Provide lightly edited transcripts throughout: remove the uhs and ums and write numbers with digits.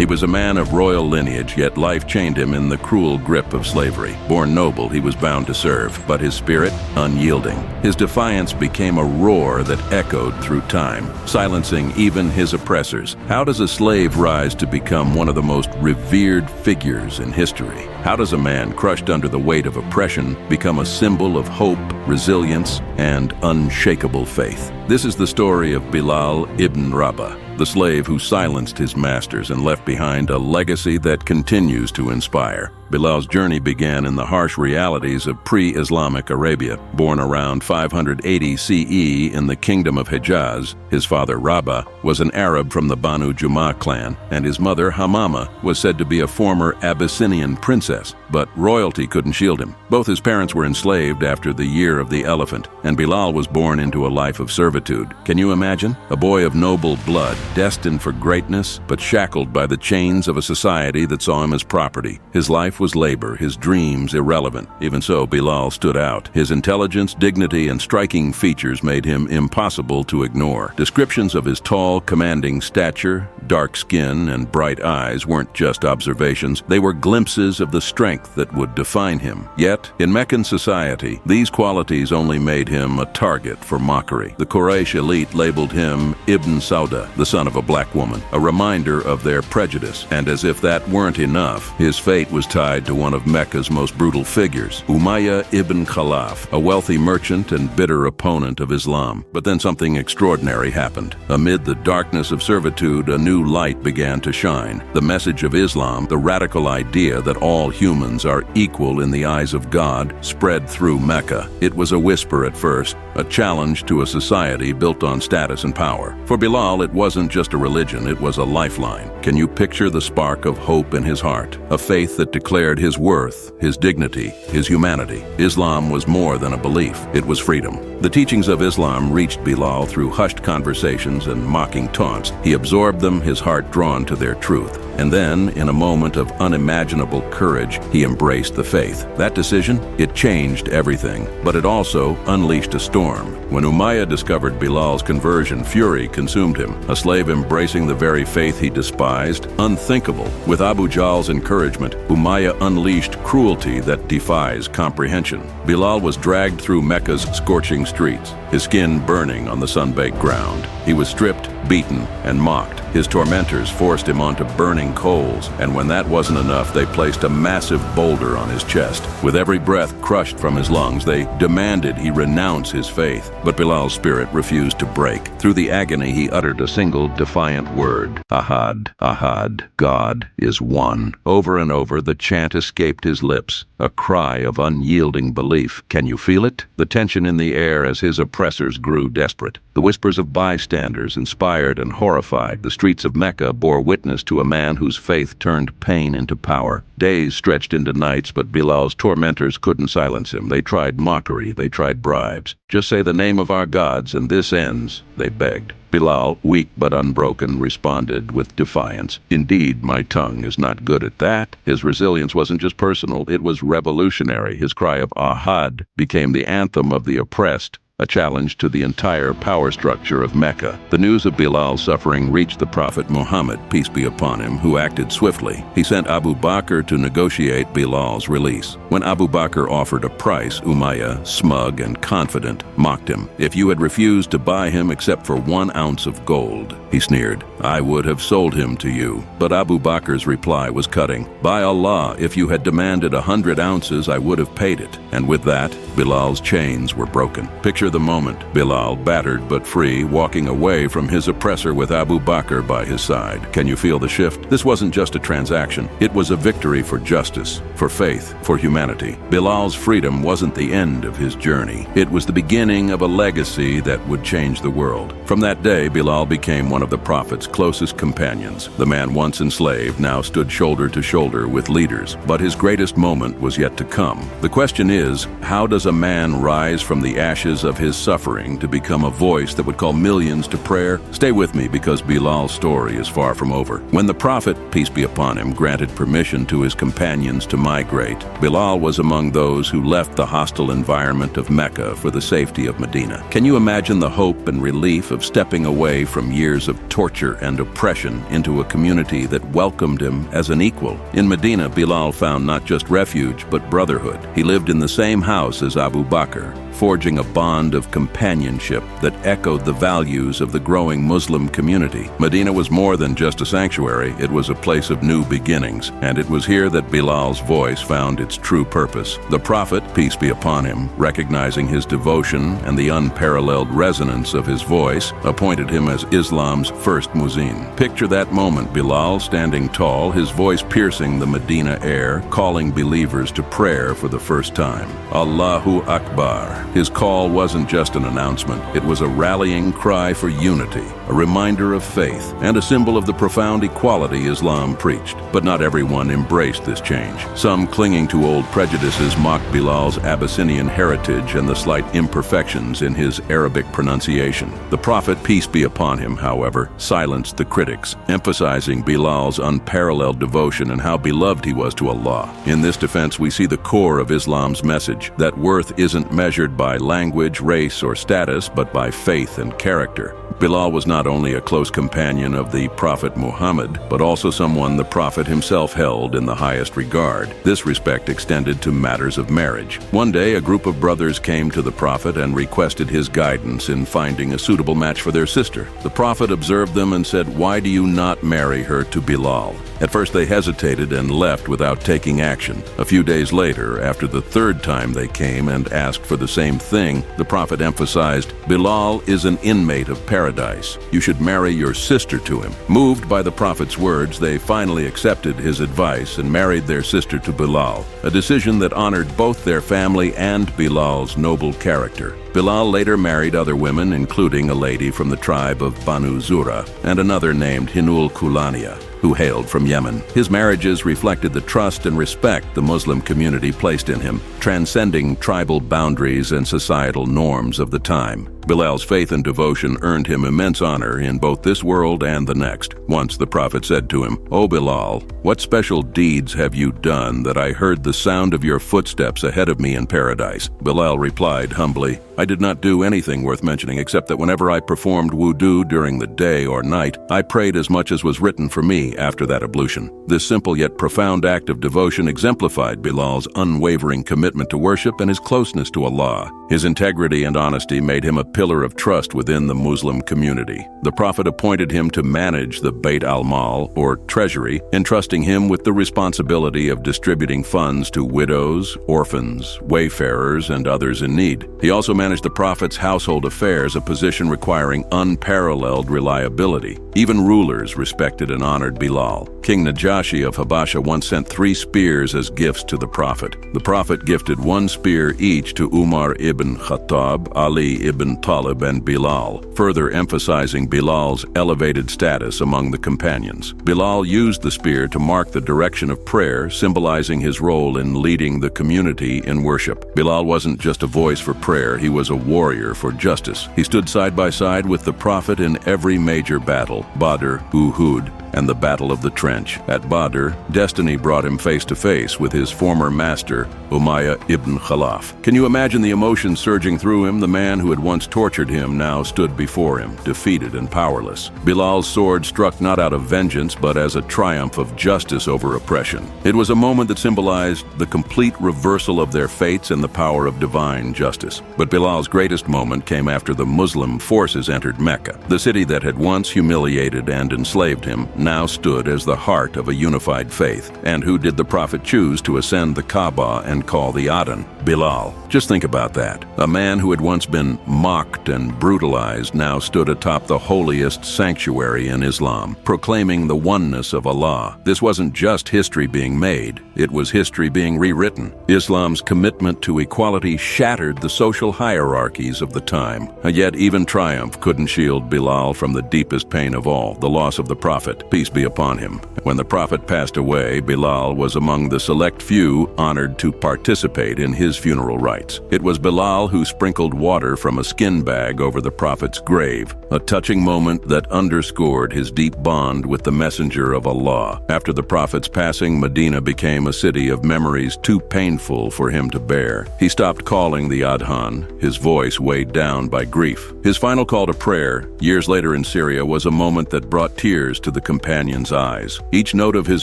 He was a man of royal lineage, yet life chained him in the cruel grip of slavery. Born noble, he was bound to serve, but his spirit unyielding. His defiance became a roar that echoed through time, silencing even his oppressors. How does a slave rise to become one of the most revered figures in history? How does a man crushed under the weight of oppression become a symbol of hope, resilience, and unshakable faith? This is the story of Bilal ibn Rabah, the slave who silenced his masters and left behind a legacy that continues to inspire. Bilal's journey began in the harsh realities of pre-Islamic Arabia. Born around 580 CE in the Kingdom of Hejaz, his father Rabah was an Arab from the Banu Jumah clan, and his mother Hamama was said to be a former Abyssinian princess, but royalty couldn't shield him. Both his parents were enslaved after the Year of the Elephant, and Bilal was born into a life of servitude. Can you imagine? A boy of noble blood, destined for greatness, but shackled by the chains of a society that saw him as property. His life was labor, his dreams irrelevant. Even so, Bilal stood out. His intelligence, dignity, and striking features made him impossible to ignore. Descriptions of his tall, commanding stature, dark skin, and bright eyes weren't just observations. They were glimpses of the strength that would define him. Yet, in Meccan society, these qualities only made him a target for mockery. The Quraysh elite labeled him Ibn Sauda, the son of a black woman, a reminder of their prejudice. And as if that weren't enough, his fate was tied to one of Mecca's most brutal figures, Umayyah ibn Khalaf, a wealthy merchant and bitter opponent of Islam. But then something extraordinary happened. Amid the darkness of servitude, a new light began to shine. The message of Islam, the radical idea that all humans are equal in the eyes of God, spread through Mecca. It was a whisper at first, a challenge to a society built on status and power. For Bilal, it wasn't just a religion, it was a lifeline. Can you picture the spark of hope in his heart? A faith that declared his worth, his dignity, his humanity. Islam was more than a belief, it was freedom. The teachings of Islam reached Bilal through hushed conversations and mocking taunts. He absorbed them, his heart drawn to their truth. And then, in a moment of unimaginable courage, he embraced the faith. That decision, it changed everything, but it also unleashed a storm. When Umayyah discovered Bilal's conversion, fury consumed him. A slave embracing the very faith he despised, unthinkable. With Abu Jahl's encouragement, Umayyah unleashed cruelty that defies comprehension. Bilal was dragged through Mecca's scorching streets, his skin burning on the sun-baked ground. He was stripped, beaten, and mocked. His tormentors forced him onto burning coals, and when that wasn't enough, they placed a massive boulder on his chest. With every breath crushed from his lungs, they demanded he renounce his faith. But Bilal's spirit refused to break. Through the agony, he uttered a single defiant word: Ahad, Ahad, God is one. Over and over, the chant escaped his lips, a cry of unyielding belief. Can you feel it? The tension in the air as his oppressors grew desperate. The whispers of bystanders, inspired and horrified, the streets of Mecca bore witness to a man whose faith turned pain into power. Days stretched into nights, but Bilal's tormentors couldn't silence him. They tried mockery, they tried bribes. Just say the name of our gods and this ends, they begged. Bilal, weak but unbroken, responded with defiance. Indeed, my tongue is not good at that. His resilience wasn't just personal, it was revolutionary. His cry of Ahad became the anthem of the oppressed, a challenge to the entire power structure of Mecca. The news of Bilal's suffering reached the Prophet Muhammad, peace be upon him, who acted swiftly. He sent Abu Bakr to negotiate Bilal's release. When Abu Bakr offered a price, Umayyah, smug and confident, mocked him. If you had refused to buy him except for 1 ounce of gold, he sneered, I would have sold him to you. But Abu Bakr's reply was cutting. By Allah, if you had demanded 100 ounces, I would have paid it. And with that, Bilal's chains were broken. Picture the moment, Bilal, battered but free, walking away from his oppressor with Abu Bakr by his side. Can you feel the shift? This wasn't just a transaction. It was a victory for justice, for faith, for humanity. Bilal's freedom wasn't the end of his journey. It was the beginning of a legacy that would change the world. From that day, Bilal became one of the Prophet's closest companions. The man once enslaved now stood shoulder to shoulder with leaders. But his greatest moment was yet to come. The question is, how does a man rise from the ashes of his suffering to become a voice that would call millions to prayer? Stay with me, because Bilal's story is far from over. When the Prophet, peace be upon him, granted permission to his companions to migrate, Bilal was among those who left the hostile environment of Mecca for the safety of Medina. Can you imagine the hope and relief of stepping away from years of torture and oppression into a community that welcomed him as an equal? In Medina, Bilal found not just refuge, but brotherhood. He lived in the same house as Abu Bakr, forging a bond of companionship that echoed the values of the growing Muslim community. Medina was more than just a sanctuary, it was a place of new beginnings, and it was here that Bilal's voice found its true purpose. The Prophet, peace be upon him, recognizing his devotion and the unparalleled resonance of his voice, appointed him as Islam's first muezzin. Picture that moment, Bilal standing tall, his voice piercing the Medina air, calling believers to prayer for the first time. Allahu Akbar. His call wasn't just an announcement, it was a rallying cry for unity, a reminder of faith, and a symbol of the profound equality Islam preached. But not everyone embraced this change. Some, clinging to old prejudices, mocked Bilal's Abyssinian heritage and the slight imperfections in his Arabic pronunciation. The Prophet, peace be upon him, however, silenced the critics, emphasizing Bilal's unparalleled devotion and how beloved he was to Allah. In this defense, we see the core of Islam's message, that worth isn't measured by language, race, or status, but by faith and character. Bilal was not only a close companion of the Prophet Muhammad, but also someone the Prophet himself held in the highest regard. This respect extended to matters of marriage. One day, a group of brothers came to the Prophet and requested his guidance in finding a suitable match for their sister. The Prophet observed them and said, "Why do you not marry her to Bilal?" At first they hesitated and left without taking action. A few days later, after the third time they came and asked for the same thing, the Prophet emphasized, "Bilal is an inmate of paradise. You should marry your sister to him." Moved by the Prophet's words, they finally accepted his advice and married their sister to Bilal, a decision that honored both their family and Bilal's noble character. Bilal later married other women, including a lady from the tribe of Banu Zura and another named Hinul Kulania, who hailed from Yemen. His marriages reflected the trust and respect the Muslim community placed in him, transcending tribal boundaries and societal norms of the time. Bilal's faith and devotion earned him immense honor in both this world and the next. Once the Prophet said to him, "O Bilal, what special deeds have you done that I heard the sound of your footsteps ahead of me in paradise?" Bilal replied humbly, "I did not do anything worth mentioning except that whenever I performed wudu during the day or night, I prayed as much as was written for me after that ablution." This simple yet profound act of devotion exemplified Bilal's unwavering commitment to worship and his closeness to Allah. His integrity and honesty made him a pillar of trust within the Muslim community. The Prophet appointed him to manage the Bayt al-Mal, or treasury, entrusting him with the responsibility of distributing funds to widows, orphans, wayfarers, and others in need. He also managed the Prophet's household affairs, a position requiring unparalleled reliability. Even rulers respected and honored Bilal. King Najashi of Habasha once sent 3 spears as gifts to the Prophet. The Prophet gifted 1 spear each to Umar ibn Khattab, Ali ibn Talib, and Bilal, further emphasizing Bilal's elevated status among the companions. Bilal used the spear to mark the direction of prayer, symbolizing his role in leading the community in worship. Bilal wasn't just a voice for prayer, he was a warrior for justice. He stood side by side with the Prophet in every major battle, Badr, Uhud, and the Battle of the Trench. At Badr, destiny brought him face to face with his former master, Umayyah ibn Khalaf. Can you imagine the emotion surging through him? The man who had once tortured him now stood before him, defeated and powerless. Bilal's sword struck not out of vengeance, but as a triumph of justice over oppression. It was a moment that symbolized the complete reversal of their fates and the power of divine justice. But Bilal's greatest moment came after the Muslim forces entered Mecca. The city that had once humiliated and enslaved him now stood as the heart of a unified faith. And who did the Prophet choose to ascend the Kaaba and call the Adhan? Bilal. Just think about that. A man who had once been mocked and brutalized now stood atop the holiest sanctuary in Islam, proclaiming the oneness of Allah. This wasn't just history being made, it was history being rewritten. Islam's commitment to equality shattered the social hierarchies of the time. And yet even triumph couldn't shield Bilal from the deepest pain of all, the loss of the Prophet. peace be upon him. When the Prophet passed away, Bilal was among the select few honored to participate in his funeral rites. It was Bilal who sprinkled water from a skin bag over the Prophet's grave, a touching moment that underscored his deep bond with the messenger of Allah. After the Prophet's passing, Medina became a city of memories too painful for him to bear. He stopped calling the Adhan, his voice weighed down by grief. His final call to prayer, years later in Syria, was a moment that brought tears to the companions' eyes. Each note of his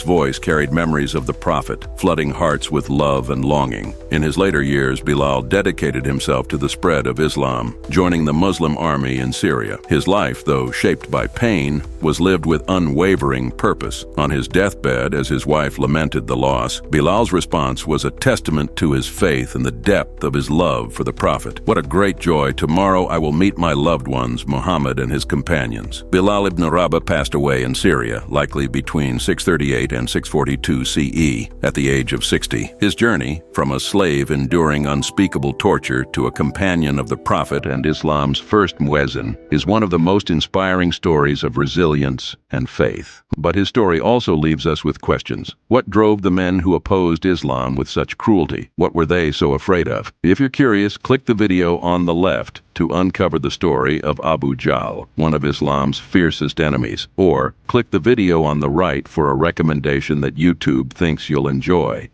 voice carried memories of the Prophet, flooding hearts with love and longing. In his later years, Bilal dedicated himself to the spread of Islam, joining the Muslim army in Syria. His life, though shaped by pain, was lived with unwavering purpose. On his deathbed, as his wife lamented the loss, Bilal's response was a testament to his faith and the depth of his love for the Prophet. What a great joy! Tomorrow I will meet my loved ones, Muhammad and his companions. Bilal ibn Rabah passed away in Syria, likely between 638 and 642 CE, at the age of 60. His journey, from a slave enduring unspeakable torture to a companion of the Prophet and Islam's first muezzin, is one of the most inspiring stories of resilience and faith. But his story also leaves us with questions. What drove the men who opposed Islam with such cruelty? What were they so afraid of? If you're curious, click the video on the left to uncover the story of Abu Jahl, one of Islam's fiercest enemies, or click the video on the right for a recommendation that YouTube thinks you'll enjoy.